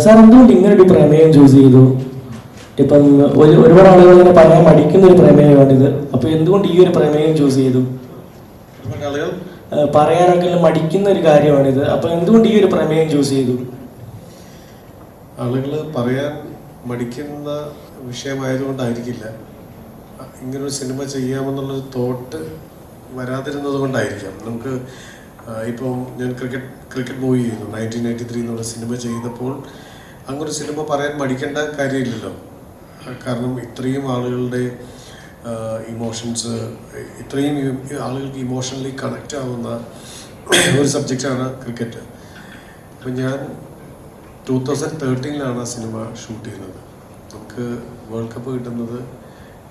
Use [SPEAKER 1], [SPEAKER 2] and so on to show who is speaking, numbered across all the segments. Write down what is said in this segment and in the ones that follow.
[SPEAKER 1] Sir എന്തുകൊണ്ട് ഇങ്ങനൊരു പ്രമേയം ചൂസ് ചെയ്തു? ഇപ്പം ഒരുപാട് ആളുകൾ ഇങ്ങനെ പറയാൻ മടിക്കുന്ന ഒരു പ്രമേയമാണിത്. അപ്പോൾ എന്തുകൊണ്ട് ഈ ഒരു പ്രമേയം ചൂസ് ചെയ്തു? പറയാനൊക്കെ മടിക്കുന്ന ഒരു കാര്യമാണിത്. അപ്പോൾ എന്തുകൊണ്ട് ഈ ഒരു പ്രമേയം ചൂസ് ചെയ്തു?
[SPEAKER 2] ആളുകൾ പറയാൻ മടിക്കുന്ന വിഷയമായതുകൊണ്ടായിരിക്കില്ല, ഇങ്ങനൊരു സിനിമ ചെയ്യാമെന്നുള്ളൊരു തോട്ട് വരാതിരുന്നത് കൊണ്ടായിരിക്കാം. നമുക്ക് ഇപ്പം ഞാൻ ക്രിക്കറ്റ് മൂവി ചെയ്യുന്നു, 1993 എന്നുള്ള സിനിമ ചെയ്തപ്പോൾ അങ്ങനൊരു സിനിമ പറയാൻ മടിക്കേണ്ട കാര്യമില്ലല്ലോ. കാരണം ഇത്രയും ആളുകളുടെ ഇമോഷൻസ്, ഇത്രയും ആളുകൾക്ക് ഇമോഷണലി കണക്റ്റ് ആവുന്ന ഒരു സബ്ജക്റ്റാണ് ക്രിക്കറ്റ്. അപ്പം ഞാൻ 2013 ആ സിനിമ ഷൂട്ട് ചെയ്യുന്നത്. നമുക്ക് വേൾഡ് കപ്പ് കിട്ടുന്നത്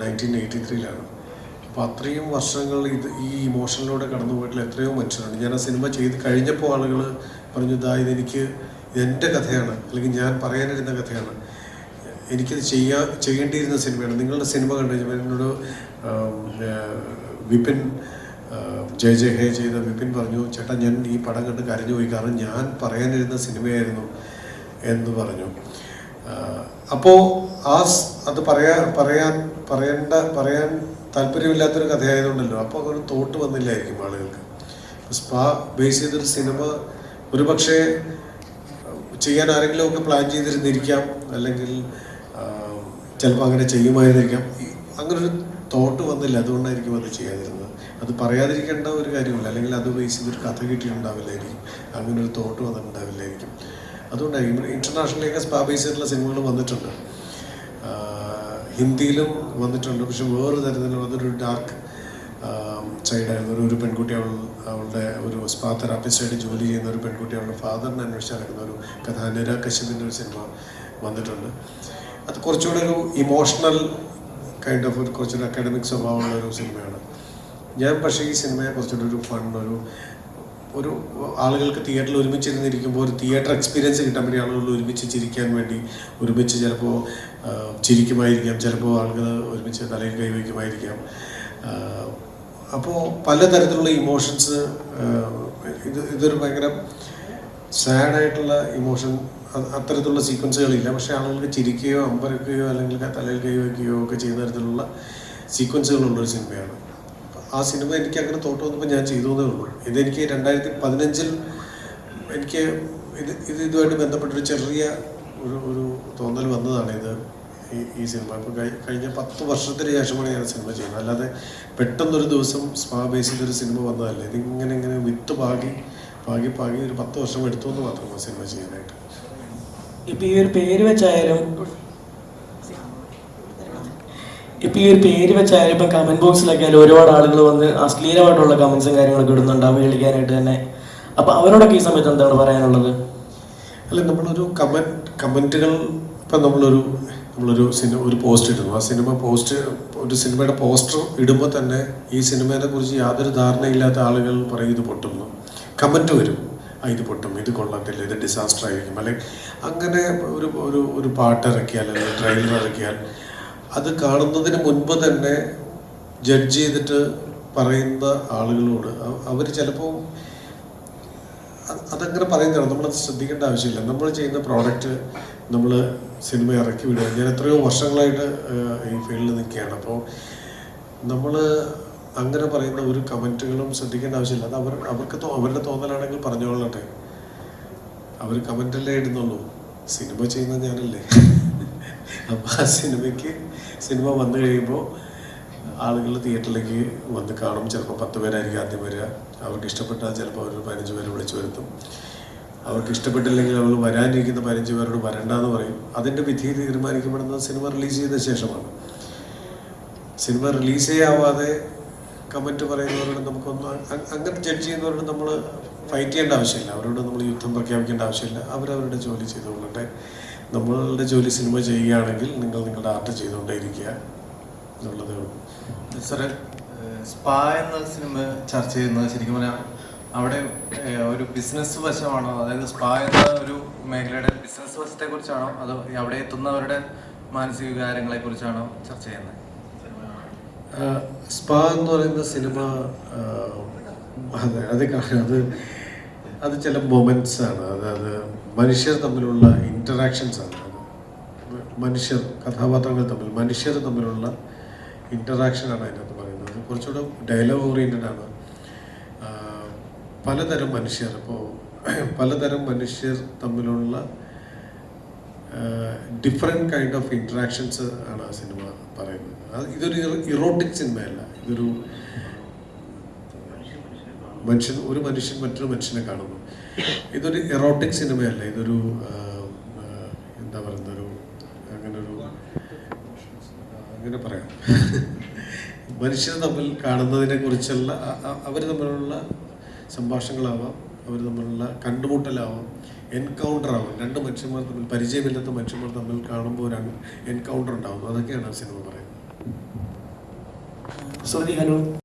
[SPEAKER 2] 1983 അപ്പോൾ അത്രയും വർഷങ്ങൾ ഈ ഇമോഷനിലൂടെ കടന്നു പോയിട്ടുള്ള എത്രയോ മനുഷ്യരുണ്ട്. ഞാൻ ആ സിനിമ ചെയ്ത് കഴിഞ്ഞപ്പോൾ ആളുകൾ പറഞ്ഞു, ഇതെനിക്ക് എൻ്റെ കഥയാണ്, അല്ലെങ്കിൽ ഞാൻ പറയാനിരുന്ന കഥയാണ്, എനിക്കത് ചെയ്യേണ്ടിയിരുന്ന സിനിമയാണ്. നിങ്ങളുടെ സിനിമ കണ്ടു കഴിഞ്ഞാൽ എന്നോട് വിപിൻ ജയ് ഹേ ചെയ്ത വിപിൻ പറഞ്ഞു, ചേട്ടാ ഞാൻ ഈ പടം കണ്ട് കരഞ്ഞു പോയി, കാരണം ഞാൻ പറയാനിരുന്ന സിനിമയായിരുന്നു എന്ന് പറഞ്ഞു. അപ്പോൾ അത് പറയാൻ താല്പര്യമില്ലാത്തൊരു കഥയായതുകൊണ്ടല്ലോ, അപ്പോൾ അതൊരു തോട്ട് വന്നില്ലായിരിക്കും ആളുകൾക്ക്. സ്പാ ബേസ് ചെയ്തൊരു സിനിമ ഒരു പക്ഷേ ചെയ്യാൻ ആരെങ്കിലും ഒക്കെ പ്ലാൻ ചെയ്തിരുന്നിരിക്കാം, അല്ലെങ്കിൽ ചിലപ്പോൾ അങ്ങനെ ചെയ്യുമായിരുന്നിരിക്കാം. അങ്ങനൊരു തോട്ട് വന്നില്ല, അതുകൊണ്ടായിരിക്കും അത് ചെയ്യാതിരുന്നത്. അത് പറയാതിരിക്കേണ്ട ഒരു കാര്യമില്ല, അല്ലെങ്കിൽ അത് ബേസ് ചെയ്തൊരു കഥ കിട്ടിയിട്ടുണ്ടാവില്ലായിരിക്കും, അങ്ങനൊരു തോട്ട് വന്നിട്ടുണ്ടാവില്ലായിരിക്കും. അതുകൊണ്ടായിരിക്കും ഇൻ്റർനാഷണലിലേക്ക് സ്പാ ബേസ് ചെയ്തിട്ടുള്ള സിനിമകൾ വന്നിട്ടുണ്ട്, ഹിന്ദിയിലും വന്നിട്ടുണ്ട്. പക്ഷെ വേറൊരു തരത്തിലുള്ള അതൊരു ഡാർക്ക് സൈഡായിരുന്നു. ഒരു പെൺകുട്ടി അവളുടെ ഒരു സ്പാ തെറാപ്പിസ്റ്റായിട്ട് ജോലി ചെയ്യുന്ന ഒരു പെൺകുട്ടി അവളുടെ ഫാദറിനെ അന്വേഷിച്ച് നടക്കുന്ന ഒരു കഥ, അനുര കശ്യപിൻ്റെ ഒരു സിനിമ വന്നിട്ടുണ്ട്. അത് കുറച്ചുകൂടെ ഒരു ഇമോഷണൽ കൈൻഡ് ഓഫ് കുറച്ചൊരു അക്കാഡമിക് സ്വഭാവമുള്ള ഒരു സിനിമയാണ്. ഞാൻ പക്ഷേ ഈ സിനിമയെ കുറച്ചുകൂടെ ഒരു ഫൺ, ഒരു ആളുകൾക്ക് തിയേറ്ററിൽ ഒരുമിച്ചിരുന്നിരിക്കുമ്പോൾ ഒരു തിയേറ്റർ എക്സ്പീരിയൻസ് കിട്ടാൻ വേണ്ടി ആളുകൾ ഒരുമിച്ച് ചിരിക്കാൻ വേണ്ടി ഒരുമിച്ച് ചിലപ്പോൾ ചിരിക്കുമായിരിക്കാം, ചിലപ്പോൾ ആളുകൾ ഒരുമിച്ച് തലയിൽ കൈവയ്ക്കുമായിരിക്കാം. അപ്പോൾ പലതരത്തിലുള്ള ഇമോഷൻസ്, ഇതൊരു ഭയങ്കര സാഡായിട്ടുള്ള ഇമോഷൻ, അത്തരത്തിലുള്ള സീക്വൻസുകളില്ല. പക്ഷേ ആളുകൾക്ക് ചിരിക്കുകയോ അമ്പരക്കുകയോ അല്ലെങ്കിൽ തലയിൽ കൈവയ്ക്കുകയോ ഒക്കെ ചെയ്യുന്ന തരത്തിലുള്ള സീക്വൻസുകളുള്ളൊരു സിനിമയാണ്. ആ സിനിമ എനിക്ക് അങ്ങനെ തോട്ട് വന്നപ്പോൾ ഞാൻ ചെയ്തു എന്നേ ഉള്ളൂ. ഇതെനിക്ക് 2015 എനിക്ക് ഇതുമായിട്ട് ബന്ധപ്പെട്ടൊരു ചെറിയ ഒരു തോന്നൽ വന്നതാണ് ഈ സിനിമ. ഇപ്പോൾ കഴിഞ്ഞ 10 വർഷത്തിന് ശേഷമാണ് ഞാൻ സിനിമ ചെയ്യുന്നത്. അല്ലാതെ പെട്ടെന്നൊരു ദിവസം സ്പാ ബേസ് ചെയ്തൊരു സിനിമ വന്നതല്ല. ഇതിങ്ങനെ വിത്ത് പാകി ഒരു 10 വർഷം എടുത്തു എന്ന് മാത്രമാണ് സിനിമ ചെയ്യാനായിട്ട്.
[SPEAKER 1] ഇപ്പം ഈ ഒരു പേര് വെച്ചായാലും ഇപ്പം കമൻറ്റ് ബോക്സിലൊക്കെ ആയാലും ഒരുപാട് ആളുകൾ വന്ന് അശ്ലീലമായിട്ടുള്ള കമൻസും കാര്യങ്ങളൊക്കെ ഇടുന്നുണ്ടാവും വിളിക്കാനായിട്ട് തന്നെ. അപ്പോൾ അവരോടൊക്കെ ഈ സമയത്ത് എന്താണ് പറയാനുള്ളത്?
[SPEAKER 2] അല്ല, നമ്മളൊരു കമൻറ്റുകൾ ഇപ്പം നമ്മളൊരു ഒരു പോസ്റ്റ് ഇടുന്നു. ആ ഒരു സിനിമയുടെ പോസ്റ്റർ ഇടുമ്പോൾ തന്നെ ഈ സിനിമയെ കുറിച്ച് യാതൊരു ധാരണയില്ലാത്ത ആളുകൾ പറയും ഇത് പൊട്ടുന്നു, കമൻറ്റ് വരും, ഇത് പൊട്ടും, ഇത് കൊള്ളത്തില്ല, ഇത് ഡിസാസ്റ്റർ ആയിരിക്കും, അല്ലെങ്കിൽ അങ്ങനെ ഒരു പാട്ട് ഇറക്കിയാൽ അല്ലെങ്കിൽ ട്രെയിലർ ഇറക്കിയാൽ അത് കാണുന്നതിന് മുൻപ് തന്നെ ജഡ്ജ് ചെയ്തിട്ട് പറയുന്ന ആളുകളോട് അവർ ചിലപ്പോൾ അതങ്ങനെ പറയുന്നതാണ്. നമ്മളത് ശ്രദ്ധിക്കേണ്ട ആവശ്യമില്ല. നമ്മൾ ചെയ്യുന്ന പ്രോഡക്റ്റ് നമ്മൾ സിനിമ ഇറക്കി വിടുക. ഞാൻ എത്രയോ വർഷങ്ങളായിട്ട് ഈ ഫീൽഡിൽ നിൽക്കുകയാണ്. അപ്പോൾ നമ്മൾ അങ്ങനെ പറയുന്ന ഒരു കമൻറ്റുകളും ശ്രദ്ധിക്കേണ്ട ആവശ്യമില്ല. അത് അവരുടെ തോന്നലാണെങ്കിൽ പറഞ്ഞുകൊള്ളട്ടെ. അവർ കമൻറ്റല്ലേ ഇടുന്നുള്ളൂ, സിനിമ ചെയ്യുന്നത് ഞാനല്ലേ. അപ്പോൾ ആ സിനിമ വന്നു കഴിയുമ്പോൾ ആളുകൾ തിയേറ്ററിലേക്ക് വന്ന് കാണും. ചിലപ്പോൾ 10 പേരായിരിക്കും ആദ്യം വരിക. അവർക്ക് ഇഷ്ടപ്പെട്ടാൽ ചിലപ്പോൾ അവർ 15 പേരെ വിളിച്ചു വരുത്തും. അവർക്ക് ഇഷ്ടപ്പെട്ടില്ലെങ്കിൽ അവർ വരാനിരിക്കുന്ന 15 പേരോട് വരണ്ടെന്ന് പറയും. അതിൻ്റെ വിധി തീരുമാനിക്കപ്പെടുന്നത് സിനിമ റിലീസ് ചെയ്ത ശേഷമാണ്. സിനിമ റിലീസേ ആവാതെ കമൻറ്റ് പറയുന്നവരോട് നമുക്കൊന്നും അങ്ങനെ ജഡ്ജ് ചെയ്യുന്നവരോട് നമ്മൾ ഫൈറ്റ് ചെയ്യേണ്ട ആവശ്യമില്ല. അവരോട് നമ്മൾ യുദ്ധം പ്രഖ്യാപിക്കേണ്ട ആവശ്യമില്ല. അവരവരുടെ ജോലി ചെയ്തുകൊള്ളട്ടെ. നമ്മളുടെ ജോലി സിനിമ ചെയ്യുകയാണെങ്കിൽ നിങ്ങളുടെ ആർട്ട് ചെയ്തുകൊണ്ടേ ഇരിക്കുക എന്നുള്ളതേ ഉള്ളൂ.
[SPEAKER 3] സാറേ, സ്പാ എന്ന സിനിമ ചർച്ച ചെയ്യുന്നത് ശരിക്കും പറഞ്ഞാൽ അവിടെ ഒരു ബിസിനസ് വശമാണോ, അതായത് സ്പാ എന്ന ഒരു മേഖലയുടെ ബിസിനസ് വശത്തെ കുറിച്ചാണോ, അതോ അവിടെ എത്തുന്നവരുടെ മാനസിക വികാരങ്ങളെ കുറിച്ചാണോ ചർച്ച ചെയ്യുന്നത്?
[SPEAKER 2] സ്പാ എന്ന് പറയുന്ന സിനിമ അത് അത് ചില മൊമെന്റ്സ് ആണ്, അതായത് മനുഷ്യർ തമ്മിലുള്ള ഇന്ററാക്ഷൻസ് ആണ്. മനുഷ്യർ, കഥാപാത്രങ്ങൾ തമ്മിൽ, മനുഷ്യർ തമ്മിലുള്ള ഇന്ററാക്ഷനാണ് അതിനകത്ത് പറയുന്നത്. കുറച്ചുകൂടെ ഡയലോഗ് ഓറിയൻറ്റഡ് ആണ്. പലതരം മനുഷ്യർ, ഇപ്പോൾ പലതരം മനുഷ്യർ തമ്മിലുള്ള ഡിഫറെൻറ്റ് കൈൻഡ് ഓഫ് ഇൻട്രാക്ഷൻസ് ആണ് ആ സിനിമ പറയുന്നത്. അത് ഇതൊരു ഇറോട്ടിക് സിനിമയല്ല. ഇതൊരു ഒരു മനുഷ്യൻ മറ്റൊരു മനുഷ്യനെ കാണുന്നു. ഇതൊരു എറോട്ടിക് സിനിമയല്ല. ഇതൊരു എന്താ പറയുന്ന അങ്ങനെ പറയാം, മനുഷ്യർ തമ്മിൽ കാണുന്നതിനെ കുറിച്ചുള്ള അവർ തമ്മിലുള്ള സംഭാഷണങ്ങളാവാം, അവർ തമ്മിലുള്ള കണ്ടുമുട്ടലാവാം, എൻകൗണ്ടർ ആവാം. രണ്ട് മനുഷ്യന്മാർ തമ്മിൽ, പരിചയമില്ലാത്ത മനുഷ്യന്മാർ തമ്മിൽ കാണുമ്പോൾ ഒരു എൻകൗണ്ടർ ഉണ്ടാവും. അതൊക്കെയാണ് ആ സിനിമ പറയുന്നത്.
[SPEAKER 1] സുമതി ഹലോ.